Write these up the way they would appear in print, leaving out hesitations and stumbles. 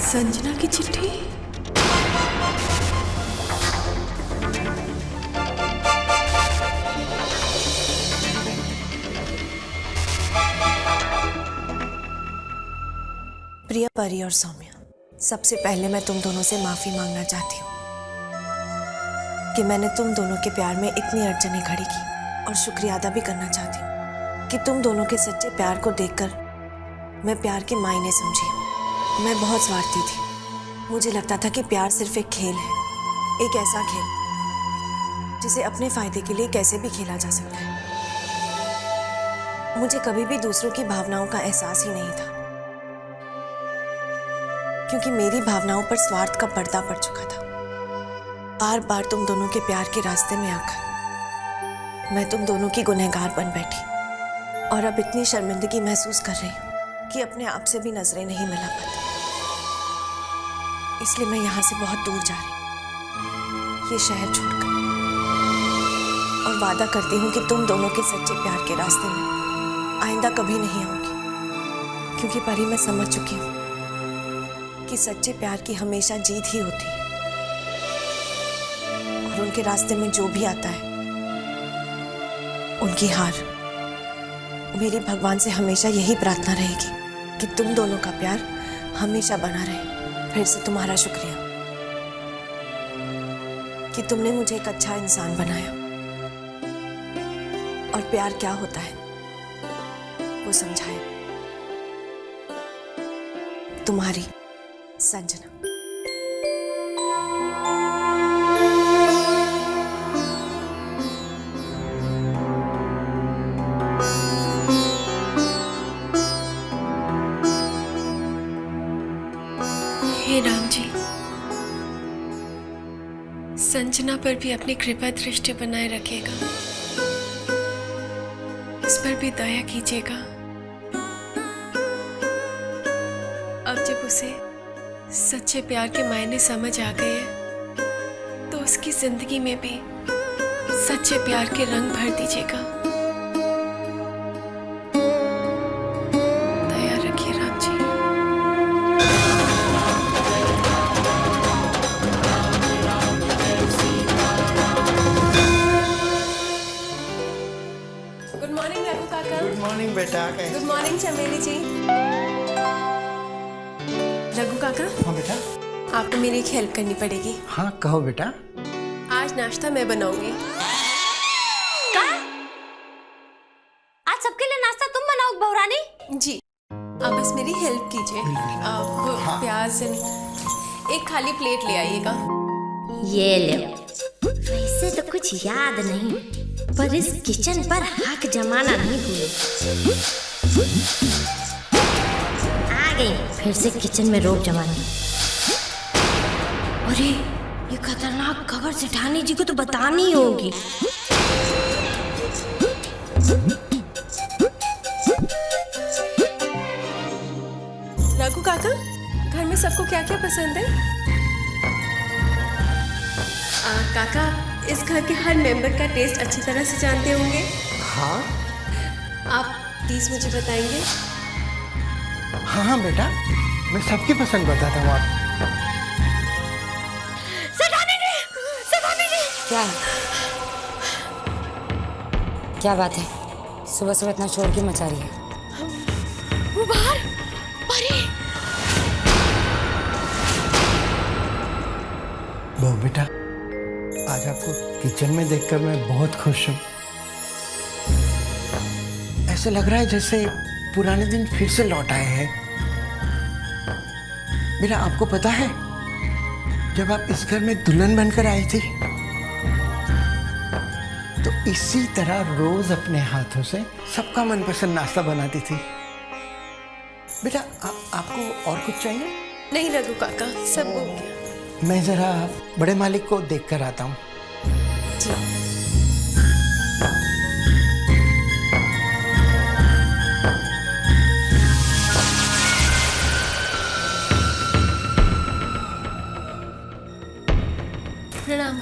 संजना की चिट्ठी। प्रिया, परी और सौम्या, सबसे पहले मैं तुम दोनों से माफी मांगना चाहती हूँ कि मैंने तुम दोनों के प्यार में इतनी अड़चनें खड़ी की, और शुक्रिया अदा भी करना चाहती हूँ कि तुम दोनों के सच्चे प्यार को देखकर मैं प्यार के मायने समझी। मैं बहुत स्वार्थी थी। मुझे लगता था कि प्यार सिर्फ एक खेल है, एक ऐसा खेल जिसे अपने फायदे के लिए कैसे भी खेला जा सकता है। मुझे कभी भी दूसरों की भावनाओं का एहसास ही नहीं था, क्योंकि मेरी भावनाओं पर स्वार्थ का पर्दा पड़ चुका था। बार बार तुम दोनों के प्यार के रास्ते में आकर मैं तुम दोनों की गुनहगार बन बैठी, और अब इतनी शर्मिंदगी महसूस कर रही हूँ कि अपने आप से भी नजरें नहीं मिला पाती। इसलिए मैं यहाँ से बहुत दूर जा रही हूँ, ये शहर छोड़कर, और वादा करती हूँ कि तुम दोनों के सच्चे प्यार के रास्ते में आइंदा कभी नहीं आऊंगी, क्योंकि परी, मैं समझ चुकी हूँ कि सच्चे प्यार की हमेशा जीत ही होती है, और उनके रास्ते में जो भी आता है उनकी हार। मेरी भगवान से हमेशा यही प्रार्थना रहेगी कि तुम दोनों का प्यार हमेशा बना रहे। फिर से तुम्हारा शुक्रिया कि तुमने मुझे एक अच्छा इंसान बनाया, और प्यार क्या होता है वो समझाया। तुम्हारी संजना। हे राम जी, संजना पर भी अपनी कृपा दृष्टि बनाए रखिएगा, इस पर भी दया कीजिएगा। अब जब उसे सच्चे प्यार के मायने समझ आ गए हैं, तो उसकी जिंदगी में भी सच्चे प्यार के रंग भर दीजिएगा। दया रखिए राम जी। गुड मॉर्निंग रघु काका। गुड मॉर्निंग बेटा। गुड मॉर्निंग चमेली जी। रघु काका। हाँ बेटा। आपको मेरी एक हेल्प करनी पड़ेगी। हाँ कहो बेटा। आज नाश्ता मैं बनाऊंगी। का? आज सबके लिए नाश्ता तुम बनाओ बहुरानी? जी, आप बस मेरी हेल्प कीजिए। आप हाँ। प्याज एक खाली प्लेट ले आइएगा। ये ले। वैसे तो कुछ याद नहीं, पर इस किचन पर हक जमाना नहीं भूले। आ गई फिर से किचन में रोक जमाने। अरे ये खतरनाक खबर सेठानी जी को तो बतानी होगी। रघु काका, घर में सबको क्या क्या पसंद है? काका, इस घर के हर मेंबर का टेस्ट अच्छी तरह से जानते होंगे। हाँ आप प्लीज मुझे बताएंगे? हाँ हाँ बेटा, मैं सबकी पसंद बताता हूँ। आप क्या है? क्या बात है? सुबह सुबह इतना शोर क्यों मचा रही है? वो बाहर परी। बहू बेटा, आज आपको किचन में देखकर मैं बहुत खुश हूँ। ऐसे लग रहा है जैसे पुराने दिन फिर से लौट आए हैं। बेटा, आपको पता है जब आप इस घर में दुल्हन बनकर आई थी, तो इसी तरह रोज अपने हाथों से सबका मनपसंद नाश्ता बनाती थी। बेटा, आपको और कुछ चाहिए? नहीं रघु काका, सब हो गया। मैं जरा बड़े मालिक को देख कर आता हूँ। जी। प्रणाम।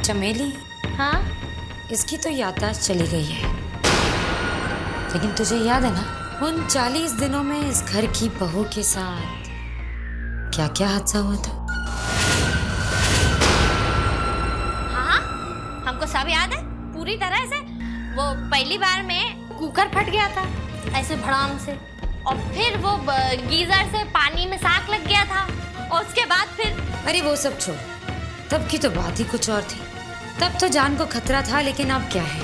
चमेली, हाँ इसकी तो याददाश्त चली गई है, लेकिन तुझे याद है ना उन 40 दिनों में इस घर की बहू के साथ क्या क्या हादसा हुआ था? हाँ, हमको सब याद है पूरी तरह से। वो पहली बार में कुकर फट गया था ऐसे भड़ाम से, और फिर वो गीजर से पानी में साग लग गया था, और उसके बाद फिर अरे वो सब छोड़, तब की तो बात ही कुछ और थी। तब तो जान को खतरा था, लेकिन अब क्या है?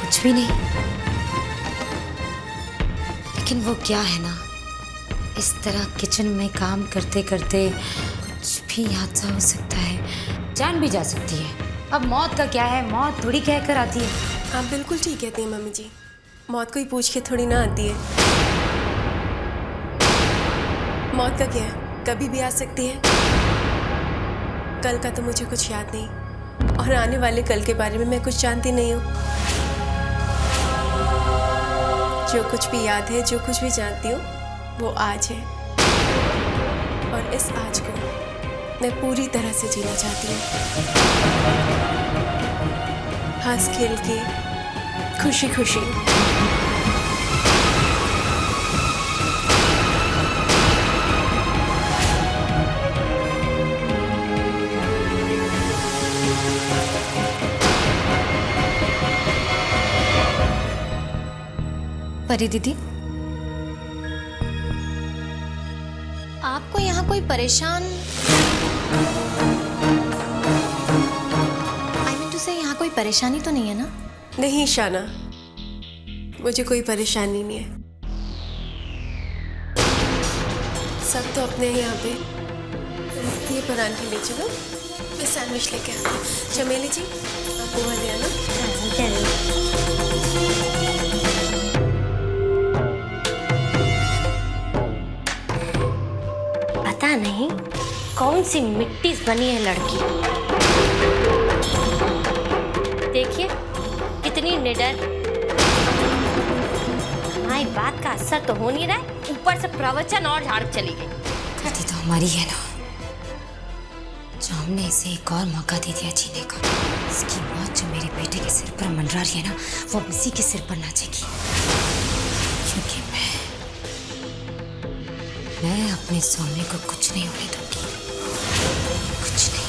कुछ भी नहीं। लेकिन वो क्या है ना, इस तरह किचन में काम करते करते कुछ भी हादसा हो सकता है, जान भी जा सकती है। अब मौत का क्या है, मौत थोड़ी कह कर आती है। आप बिल्कुल ठीक कहती हैं मम्मी जी, मौत कोई पूछ के थोड़ी ना आती है। मौत का क्या है, कभी भी आ सकती है। कल का तो मुझे कुछ याद नहीं, और आने वाले कल के बारे में मैं कुछ जानती नहीं हूँ। जो कुछ भी याद है, जो कुछ भी जानती हूँ, वो आज है, और इस आज को मैं पूरी तरह से जीना चाहती हूँ, हंस खेल के, खुशी खुशी। परी दीदी, आपको यहाँ कोई परेशान, आई मीन टू से यहाँ कोई परेशानी तो नहीं है ना? नहीं शाना, मुझे कोई परेशानी नहीं है। सब तो अपने हैं यहाँ पे। ये परांठे ले चलो, मैं सैंडविच लेके आती हूँ। चमेली जी, आप पोहा ले आना। पता नहीं कौन सी मिट्टी से बनी है लड़की। देखिए कितनी निडर। हमारी बात का असर तो हो नहीं रहा है, ऊपर से प्रवचन और झाड़ चली गई। गलती तो हमारी है ना, जो हमने इसे एक और मौका दे दिया जीने का। इसकी मौत जो मेरे बेटे के सिर पर मंडरा रही है ना, वो अब इसी के सिर पर नाचेगी। क्योंकि मैं अपने सौम्य को कुछ नहीं होने दूंगी, कुछ नहीं।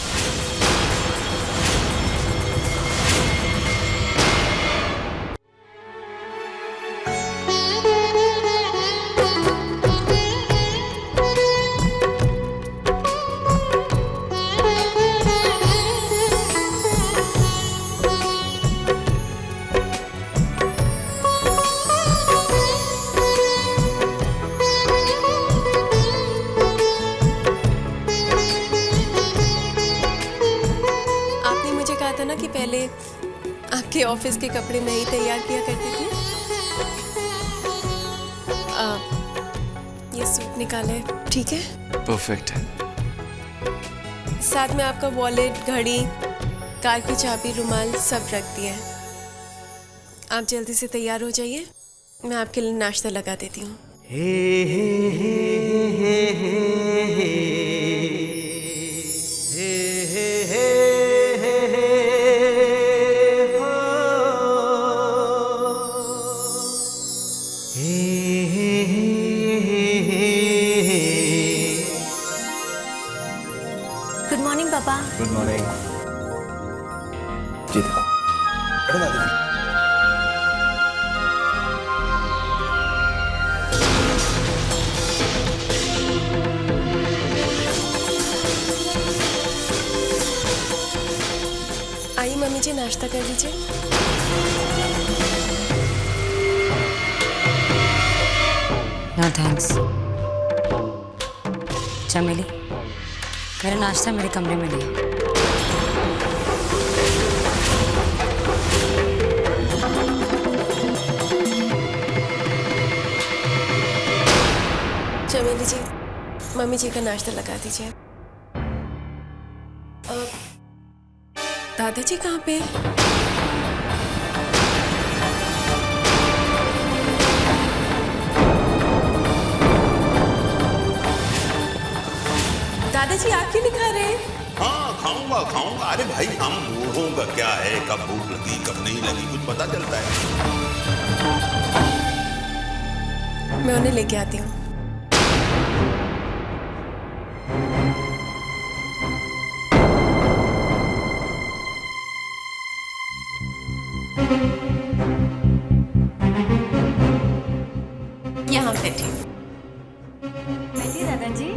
कि पहले आपके ऑफिस के कपड़े मैं ही तैयार किया करती थी। ये सूट निकाले, ठीक है? परफेक्ट है। साथ में आपका वॉलेट, घड़ी, कार की चाबी, रुमाल सब रख दिया है। आप जल्दी से तैयार हो जाइए, मैं आपके लिए नाश्ता लगा देती हूँ। गुड मॉर्निंग पापा। Good morning. जी देखो, मैडम आ आइए मम्मी जी, नाश्ता कर लीजिए। No thanks. चमेली, मेरा नाश्ता मेरे कमरे में लिया। चमेली जी, मम्मी जी का नाश्ता लगा दीजिए। दादाजी कहाँ पे? दादाजी आप क्यों नहीं खा रहे? हाँ खाऊंगा खाऊंगा। अरे भाई हम बूढ़ों का क्या है, कब भूख लगी कब नहीं लगी कुछ पता चलता है? मैं उन्हें लेके आती हूँ। यहाँ बैठिए। बैठिए दादाजी।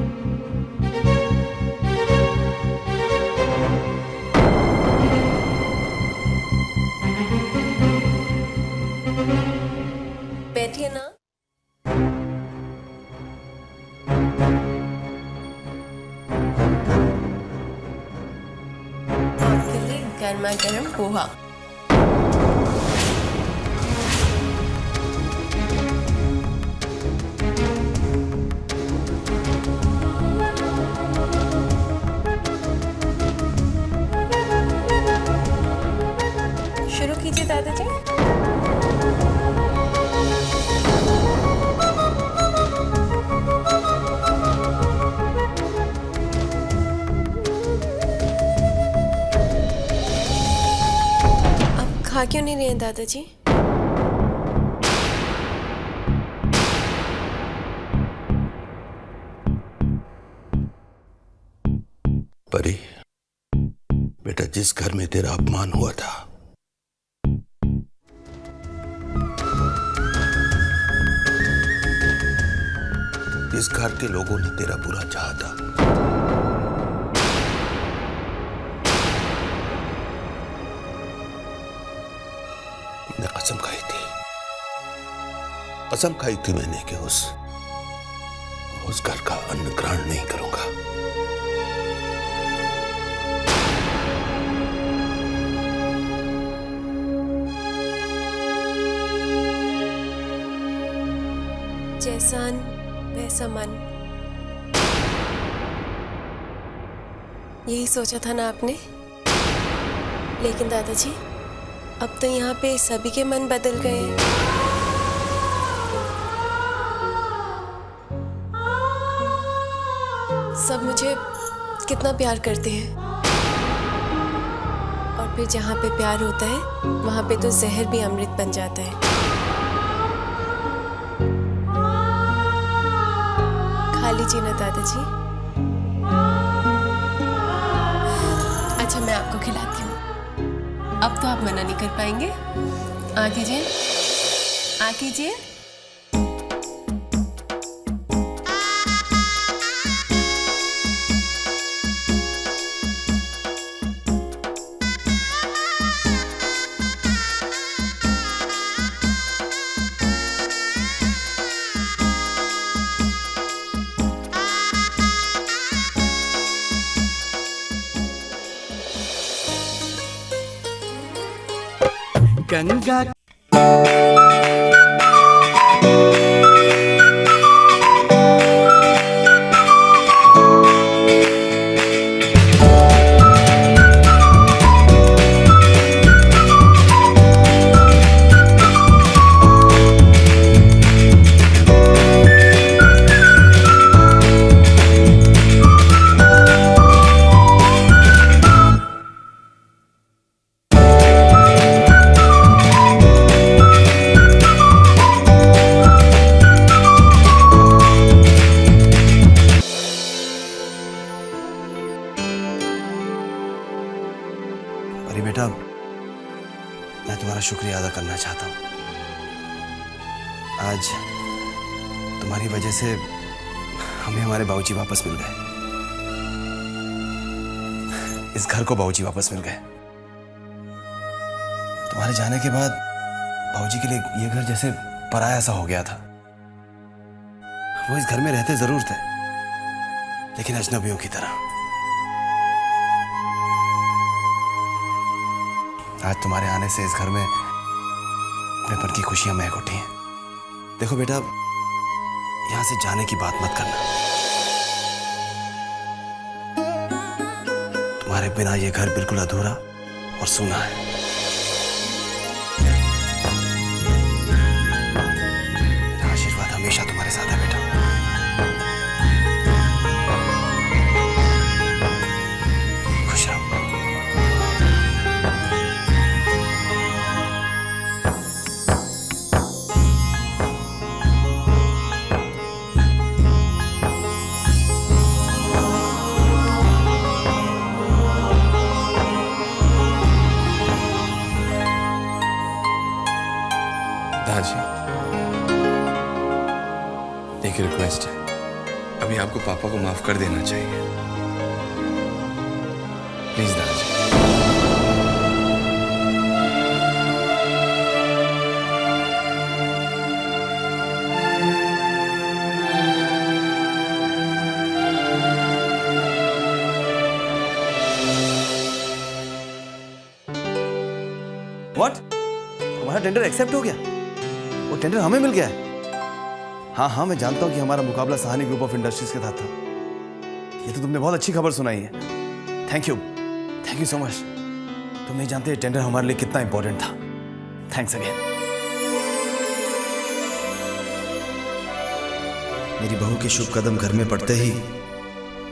बैठिए ना। आपके लिए गर्मा गर्म पोहा। शुरू कीजिए दादाजी। अब खा क्यों नहीं रहे हैं दादाजी? परी बेटा, जिस घर में तेरा अपमान हुआ था इस घर के लोगों ने तेरा बुरा चाहा था। मैंने कसम खाई थी मैंने कि उस घर का अन्न ग्रहण नहीं करूंगा। जैसा अन्न वैसा मन, यही सोचा था ना आपने? लेकिन दादाजी, अब तो यहाँ पे सभी के मन बदल गए हैं। सब मुझे कितना प्यार करते हैं, और फिर जहाँ पे प्यार होता है वहाँ पे तो जहर भी अमृत बन जाता है। खा लीजिए ना दादाजी। अच्छा, मैं आपको खिलाती हूँ। अब तो आप मना नहीं कर पाएंगे। आ कीजिए, आ कीजिए। गंगा अरे बेटा, मैं तुम्हारा शुक्रिया अदा करना चाहता हूँ। आज तुम्हारी वजह से हमें हमारे बाबूजी वापस मिल गए। इस घर को बाबूजी वापस मिल गए। तुम्हारे जाने के बाद बाबूजी के लिए ये घर जैसे पराया सा हो गया था। वो इस घर में रहते जरूर थे, लेकिन अजनबियों की तरह। आज तुम्हारे आने से इस घर में अपनेपन की खुशियां महक उठी हैं। देखो बेटा, यहां से जाने की बात मत करना। तुम्हारे बिना ये घर बिल्कुल अधूरा और सूना है। मेरा आशीर्वाद हमेशा तुम्हारे साथ है बेटा। खुश रहो। दादाजी, एक रिक्वेस्ट है, अभी आपको पापा को माफ कर देना चाहिए। प्लीज दादाजी। व्हाट? हमारा टेंडर एक्सेप्ट हो गया? वो टेंडर हमें मिल गया है? हाँ हाँ, मैं जानता हूँ कि हमारा मुकाबला सहानी ग्रुप ऑफ इंडस्ट्रीज के साथ था। ये तो तुमने बहुत अच्छी खबर सुनाई है। Thank you so much. तुम नहीं जानते टेंडर हमारे लिए कितना इंपॉर्टेंट था। Thanks again. मेरी बहू के शुभ कदम घर में पड़ते ही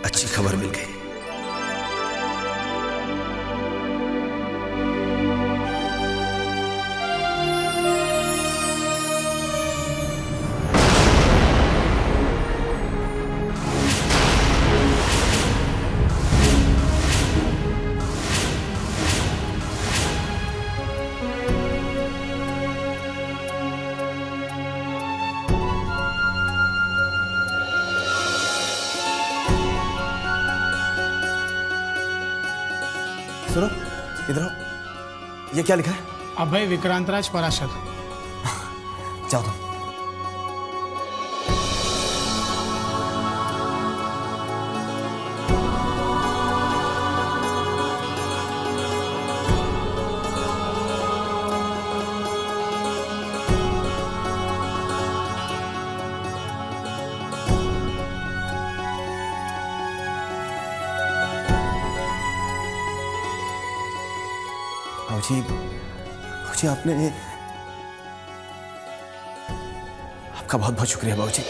अच्छी खबर मिल गई। सुनो, इधर आओ। ये क्या लिखा है? अभय विक्रांतराज पराशर। जाओ तुम। बाबूजी, आपने, आपका बहुत बहुत शुक्रिया बाबूजी।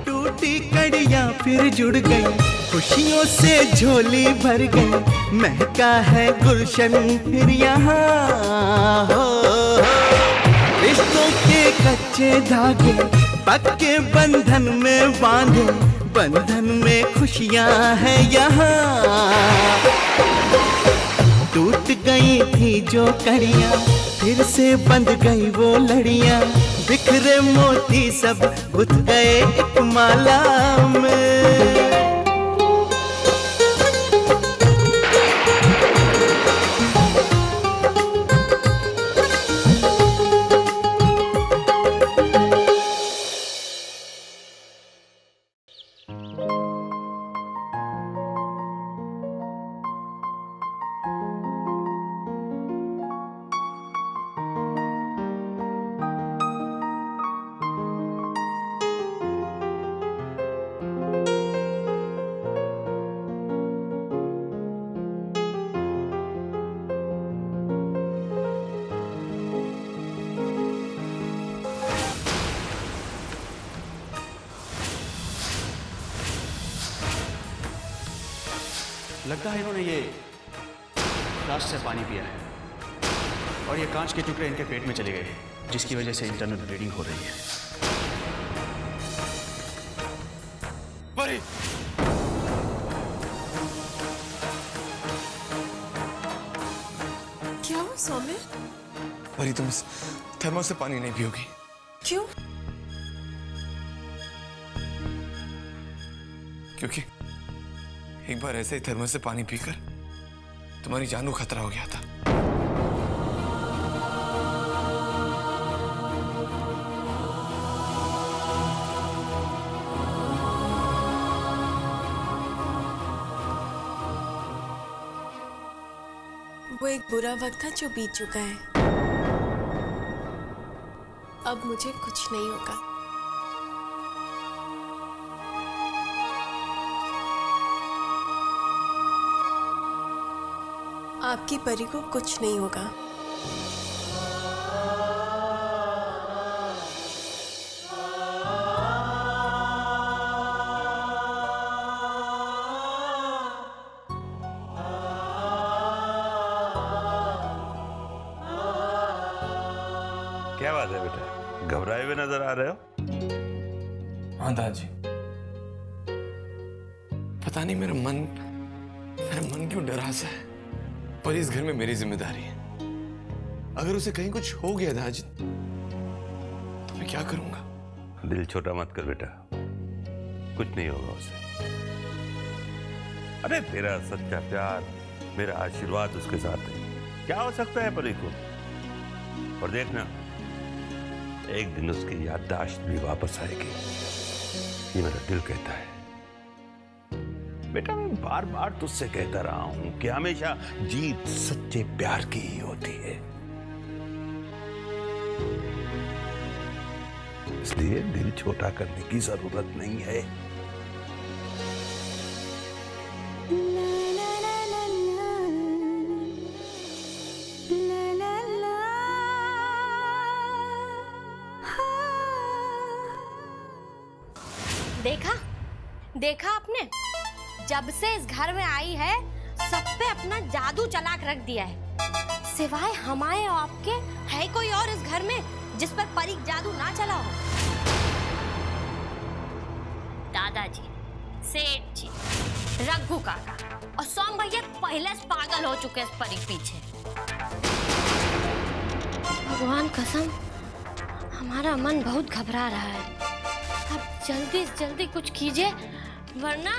टूटी कड़ियां फिर जुड़ गई, खुशियों से झोली भर गई, महका है गुलशन फिर यहाँ हो। रिश्तों के कच्चे धागे पक्के बंधन में बांधे, बंधन में खुशियां हैं यहाँ। टूट गई थी जो कड़ियां, फिर से बंध गई वो लड़ियां, बिखरे मोती सब गुथ गए एक माला में। लगता है इन्होंने ये फ्लास्क से पानी पिया है और ये कांच के टुकड़े इनके पेट में चले गए, जिसकी वजह से इंटरनल ब्लीडिंग हो रही है। परी! क्या हुआ सौम्य? परी, तुम इस थर्मस से पानी नहीं पियोगी। क्यों? क्योंकि एक बार ऐसे ही थर्मस से पानी पीकर तुम्हारी जान को खतरा हो गया था। वो एक बुरा वक्त था जो बीत चुका है। अब मुझे कुछ नहीं होगा। आपकी परी को कुछ नहीं होगा। क्या बात है बेटा, घबराए हुए नजर आ रहे हो? हाँ दादाजी, पता नहीं मेरा मन क्यों डरा सा है। पर इस घर में मेरी जिम्मेदारी है। अगर उसे कहीं कुछ हो गया दाज तो मैं क्या करूंगा? दिल छोटा मत कर बेटा, कुछ नहीं होगा उसे। अरे तेरा सच्चा प्यार, मेरा आशीर्वाद उसके साथ है, क्या हो सकता है परी को। और देखना, एक दिन उसकी याददाश्त भी वापस आएगी, ये मेरा दिल कहता है। बेटा मैं बार बार तुझसे कहता रहा हूं कि हमेशा जीत सच्चे प्यार की ही होती है, इसलिए दिल छोटा करने की जरूरत नहीं है। देखा आपने, जब से इस घर में आई है सब पे अपना जादू चला के रख दिया है। सिवाय हमारे और आपके है कोई और इस घर में जिस पर परी जादू ना चला हो? दादाजी, सेठ जी, रघु काका और सोम भैया पहले से पागल हो चुके इस परी पीछे। भगवान कसम, हमारा मन बहुत घबरा रहा है। अब जल्दी से जल्दी कुछ कीजिए, वरना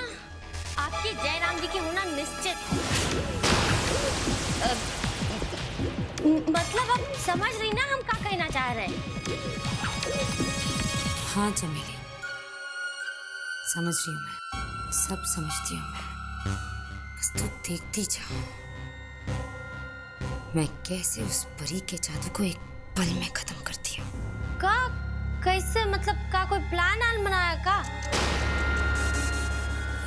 आपकी जयराम जी की होना निश्चित है। मतलब आप समझ रही ना हम क्या कहना चाह रहे हैं? हाँ चमेली, समझ रही हूँ मैं, सब समझती हूँ मैं। बस तू देखती जा मैं कैसे उस परी के जादू को एक पल में खत्म करती हूँ। का कैसे, मतलब का कोई प्लान बनाया का?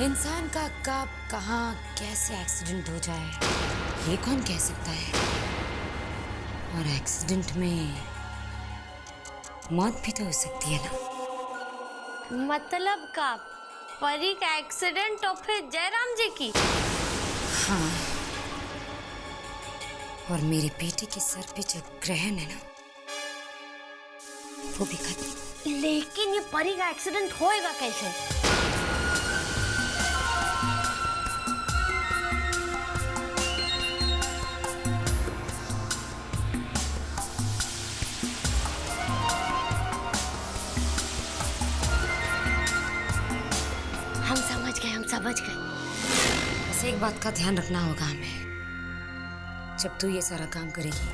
इंसान का कब कहाँ कैसे एक्सीडेंट हो जाए ये कौन कह सकता है। और एक्सीडेंट में मौत भी तो हो सकती है ना। मतलब का परी का एक्सीडेंट और फिर जयराम जी की? हाँ, और मेरे बेटे के सर पे जो ग्रहण है ना वो भी खत्म। लेकिन ये परी का एक्सीडेंट होएगा कैसे? हम समझ गए। बस एक बात का ध्यान रखना होगा हमें, जब तू ये सारा काम करेगी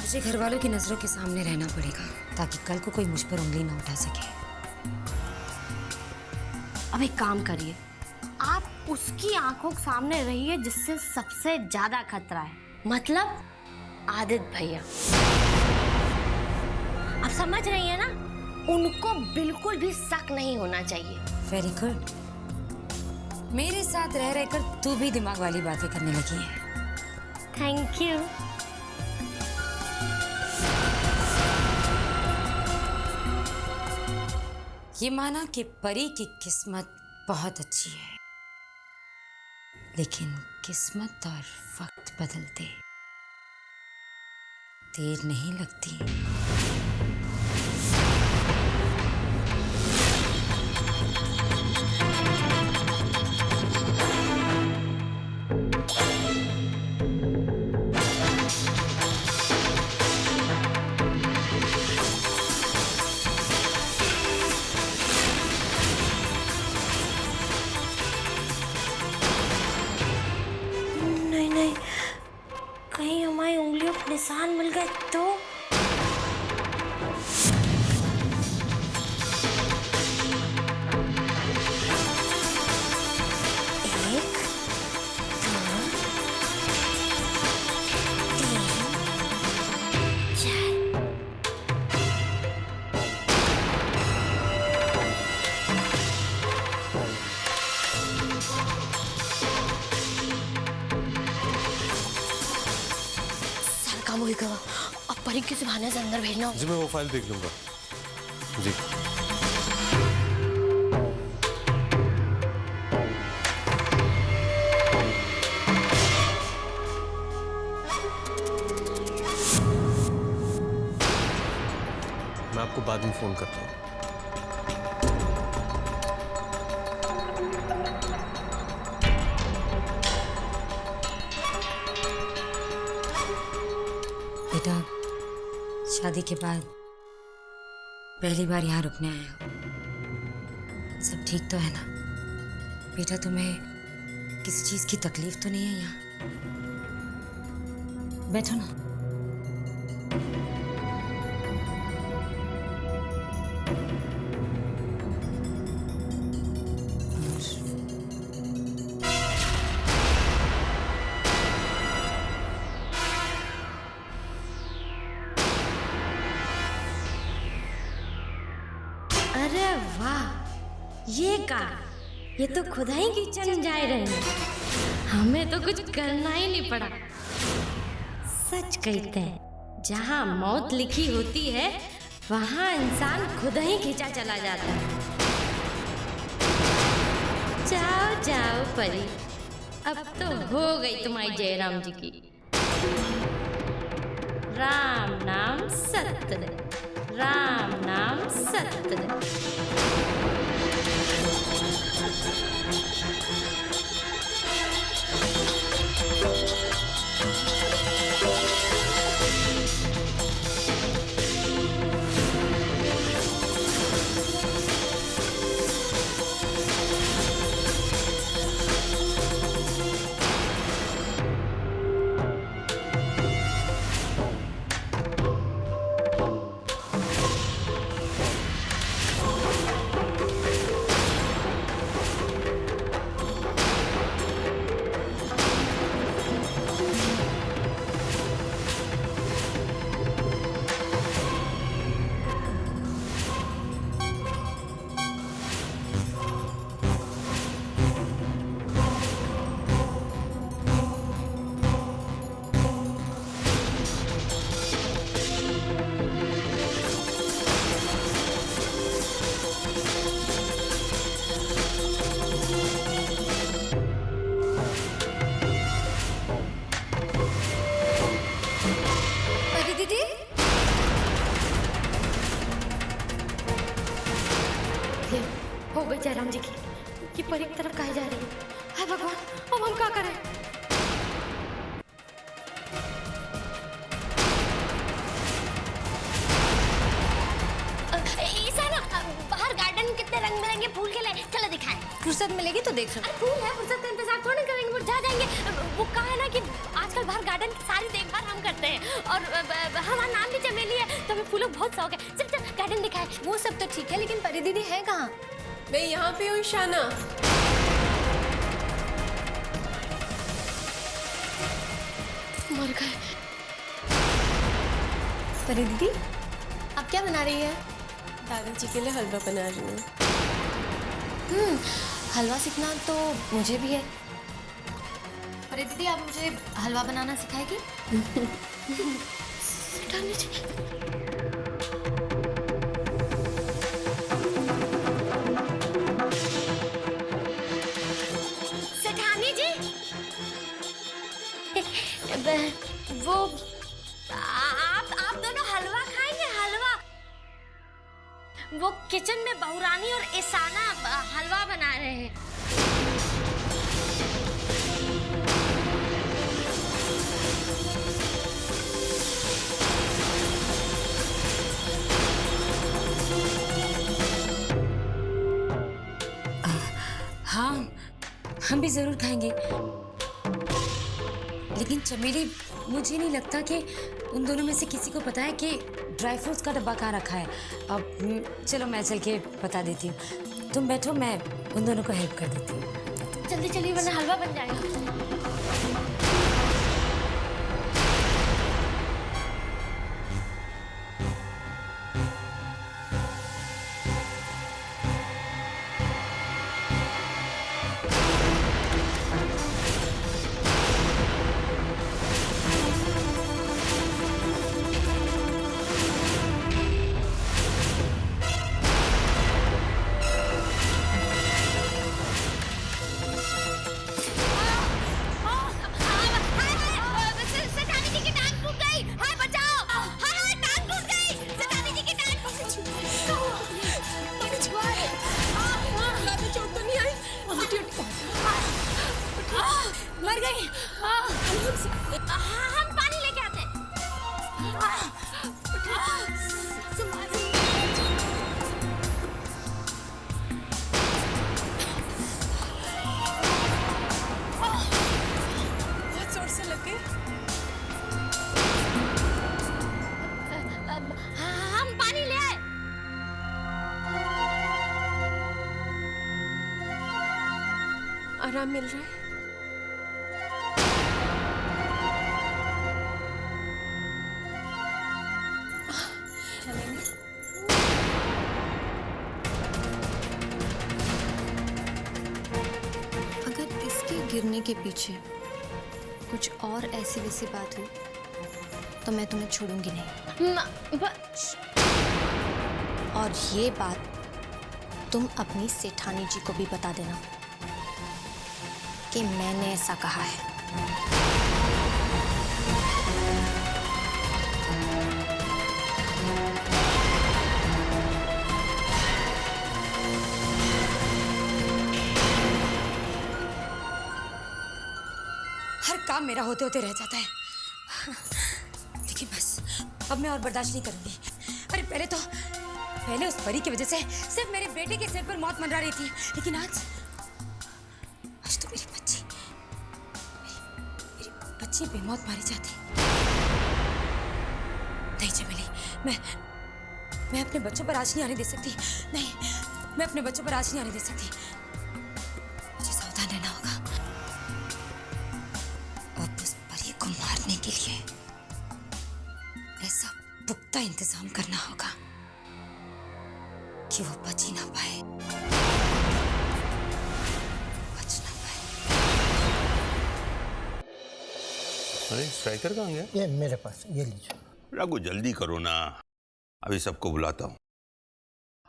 मुझे घर वालों की नजरों के सामने रहना पड़ेगा, ताकि कल को कोई मुझ पर उंगली ना उठा सके। अब एक काम करिए, आप उसकी आंखों के सामने रहिए जिससे सबसे ज्यादा खतरा है, मतलब आदित्य भैया। आप समझ रही है ना, उनको बिल्कुल भी शक नहीं होना चाहिए। वेरी गुड, मेरे साथ रह रहकर तू भी दिमाग वाली बातें करने लगी है। Thank you. ये माना कि परी की किस्मत बहुत अच्छी है, लेकिन किस्मत और वक्त बदलते देर नहीं लगती। नहीं, कहीं हमारी उंगलियों पर निशान मिल गए तो? एक, दो, तीन, चार। काम हो गया। अब परी किसी बहाने से अंदर भेजना होगा। जी मैं वो फाइल देख लूंगा। जी मैं आपको बाद में फोन करता हूँ। शादी के बाद पहली बार यहाँ रुकने आए हो। सब ठीक तो है ना बेटा? तुम्हें किसी चीज की तकलीफ तो नहीं है यहाँ? बैठो ना। अरे वाह, ये तो खुदा ही किचन जा रहे हैं। हमें तो कुछ करना ही नहीं पड़ा। सच कहते हैं जहाँ मौत लिखी होती है वहाँ इंसान खुद ही खींचा चला जाता है। जाओ जाओ परी, अब तो हो गई तुम्हारी जयराम जी की। राम नाम सत्य, राम नाम सत्य। हो गई जयराम जी की। ये परी की तरफ कहाँ जा रही है? हाय भगवान, अब हम क्या करें? ईसा ना, बाहर गार्डन में कितने रंग बिरंगे फूल खिले, चलो दिखाएं। फुर्सत मिलेगी तो देख सकते। फूल है, फुर्सत का इंतजार थोड़ी करेंगे, वो जा जाएंगे। वो कहा है ना कि आजकल बाहर गार्डन की सारी देखभाल हम करते हैं और हमारा नाम भी चमेली है तो हमें फूलों बहुत शौक है। चल चल गार्डन दिखाएं। वो सब तो ठीक है लेकिन परी दीदी है कहाँ? मैं यहाँ पे हूँ शाना। मर गए। परी दीदी अब क्या बना रही है? दादाजी के लिए हलवा बना रही हूँ। हलवा सीखना तो मुझे भी है। परी दीदी आप मुझे हलवा बनाना सिखाएगी? सिखानी चाहिए। वो आप दोनों हलवा खाएंगे? हलवा वो किचन में बहुरानी और ईसाना हलवा बना रहे हैं। हाँ, हम भी जरूर खाएंगे, लेकिन चमेली मुझे नहीं लगता कि उन दोनों में से किसी को पता है कि ड्राई फ्रूट्स का डब्बा कहाँ रखा है। अब चलो मैं चल के बता देती हूँ, तुम बैठो, मैं उन दोनों को हेल्प कर देती हूँ। जल्दी चलिए वरना हलवा बन जाएगा। मर गई। हम पानी लेके आते हैं। कैसे लग गई? हम पानी ले आए। आराम मिल रहा है? अगर इसके गिरने के पीछे कुछ और ऐसी वैसी बात हुई तो मैं तुम्हें छोड़ूंगी नहीं। और ये बात तुम अपनी सेठानी जी को भी बता देना कि मैंने ऐसा कहा है। हर काम मेरा होते होते रह जाता है। लेकिन बस अब मैं और बर्दाश्त नहीं करूंगी। अरे पहले उस परी की वजह से सिर्फ मेरे बेटे के सिर पर मौत मंडरा रही थी, लेकिन आज तो मेरी बच्ची बेमौत मारी जाती। नहीं चमेली, मैं अपने बच्चों पर आँच नहीं आने दे सकती। नहीं, मैं अपने बच्चों पर आँच नहीं आने दे सकती। मुझे सावधान रहना होगा और उस परी को मारने के लिए ऐसा पुख्ता इंतजाम करना होगा कि वो बच ही ना पाए। अरे स्ट्राइकर कहाँ गया? ये मेरे पास, ये लीजिए। रघु जल्दी करो ना, अभी सबको बुलाता हूँ।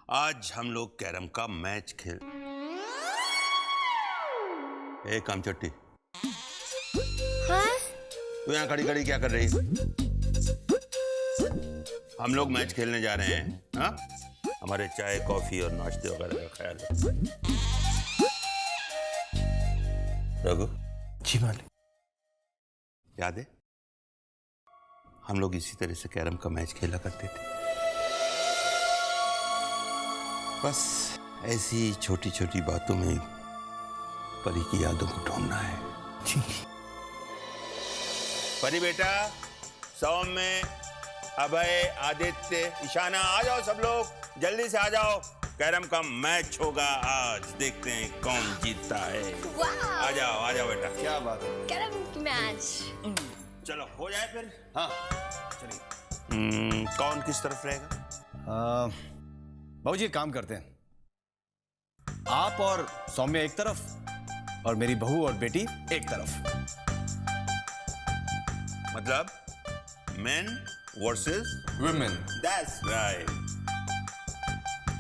आज हम लोग कैरम का मैच खेल। ए कामचट्टी, हाँ? तू यहाँ खड़ी खड़ी क्या कर रही है? हम लोग मैच खेलने जा रहे हैं। हाँ, हमारे चाय कॉफी और नाश्ते वगैरह का ख्याल रखो। रघु जी मालिक। याद है हम लोग इसी तरह से कैरम का मैच खेला करते थे। बस ऐसी छोटी छोटी बातों में परी की यादों को ढूंढना है। जी। परी बेटा, सौम्य, अभय, आदित्य, ईशाना, आ जाओ सब लोग, जल्दी से आ जाओ। कैरम का मैच होगा आज, देखते हैं कौन जीतता है। आ जाओ बेटा। क्या बात है? Carrom match. चलो हो जाए फिर। हाँ चलिए। कौन किस तरफ रहेगा? बाबूजी एक काम करते हैं, आप और सौम्य एक तरफ और मेरी बहू और बेटी एक तरफ। मतलब main versus women. That's right.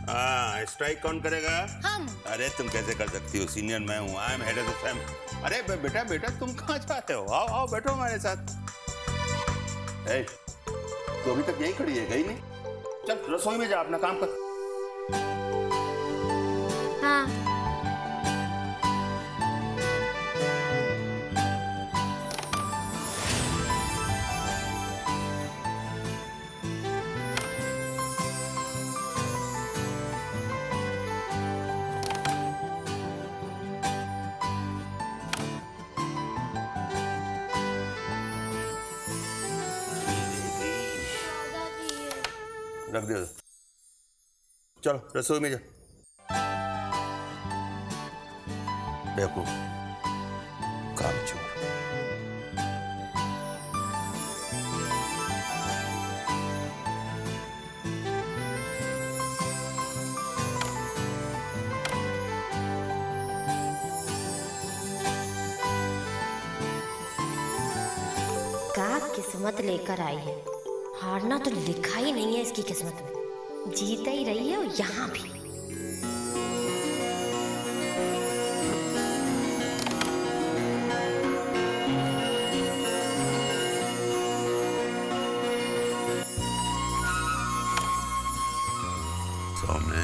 हाँ, स्ट्राइक कौन करेगा? हम। अरे तुम कैसे कर सकती हो? सीनियर मैं हूँ, I am head of the family. अरे बेटा तुम कहाँ जाते हो? आओ बैठो हमारे साथ। तो अभी तक यही खड़ी है, गई नहीं? चल रसोई में जा, अपना काम कर। हाँ। रख दे। चलो रसोई में जा। बेवकूफ, कामचोर। क्या किस्मत लेकर आई है? हारना तो लिखा ही नहीं है इसकी किस्मत में, जीत ही रही है और यहाँ भी। सौम्य,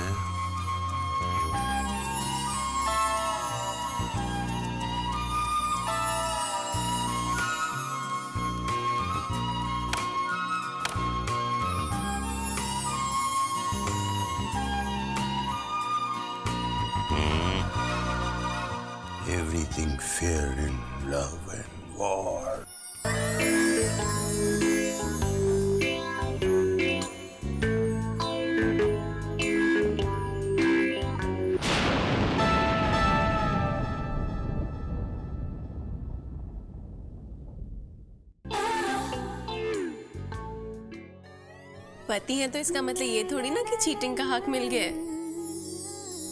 पति है तो इसका मतलब ये थोड़ी ना कि चीटिंग का हक मिल गया है।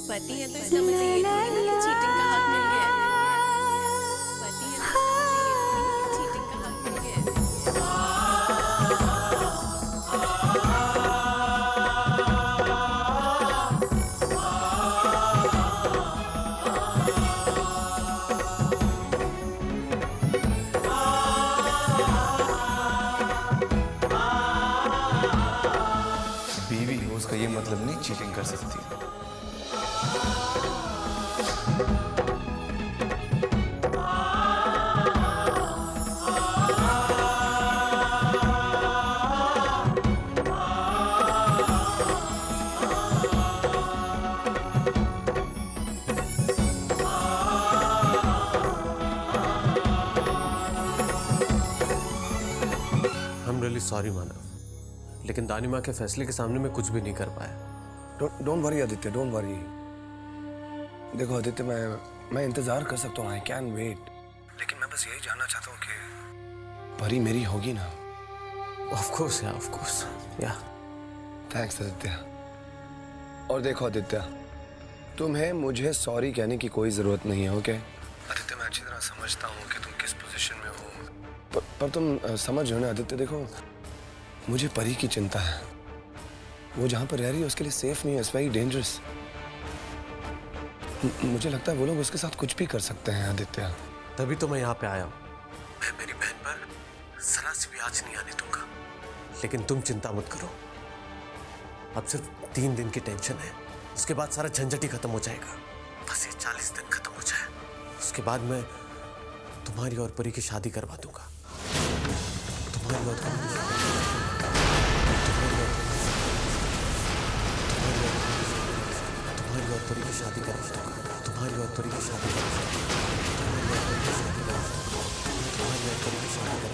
पति है तो इसका मतलब ये थोड़ी ना कि चीटिंग का हक मिल गया है। पति है तो इसका मतलब ये थोड़ी ना कि चीटिंग का हक मिल गया है। बीवी हो उसका ये मतलब नहीं चीटिंग कर सकती। I'm really sorry मानव, लेकिन दानिमा के फैसले के सामने मैं कुछ भी नहीं कर पाया। Don't worry Aditya, don't worry. देखो आदित्य, मैं इंतजार कर सकता हूँ, आई कैन वेट, लेकिन मैं बस यही जानना चाहता हूँ कि परी मेरी होगी ना? ऑफ कोर्स या। थैंक्स आदित्य। और देखो आदित्य, तुम्हें मुझे सॉरी कहने की कोई जरूरत नहीं है, ओके? आदित्य, मैं अच्छी तरह समझता हूँ कि तुम किस पोजीशन में हो, पर तुम समझ हो ना आदित्य। देखो, मुझे परी की चिंता है। वो जहाँ पर रह रही है उसके लिए सेफ नहीं है, इट्स वेरी डेंजरस। मुझे लगता है वो लोग उसके साथ कुछ भी कर सकते हैं आदित्य। तभी तो मैं यहाँ पे आया हूँ। मैं मेरी बहन पर जरा सी भी आँच नहीं आने दूंगा। लेकिन तुम चिंता मत करो, अब सिर्फ 3 दिन की टेंशन है, उसके बाद सारा झंझट ही खत्म हो जाएगा। बस ये 40 दिन खत्म हो जाए, उसके बाद मैं तुम्हारी और परी की शादी करवा दूंगा। तुम्हारी और परी की शादी, तुम्हारी और परी की शादी करवा दूंगा। तुम्हारी और परी की शादी करवा दूंगा। तुम्हारी और परी की शादी करवा दूंगा। तुम्हारी और परी की शादी करवा दूंगा।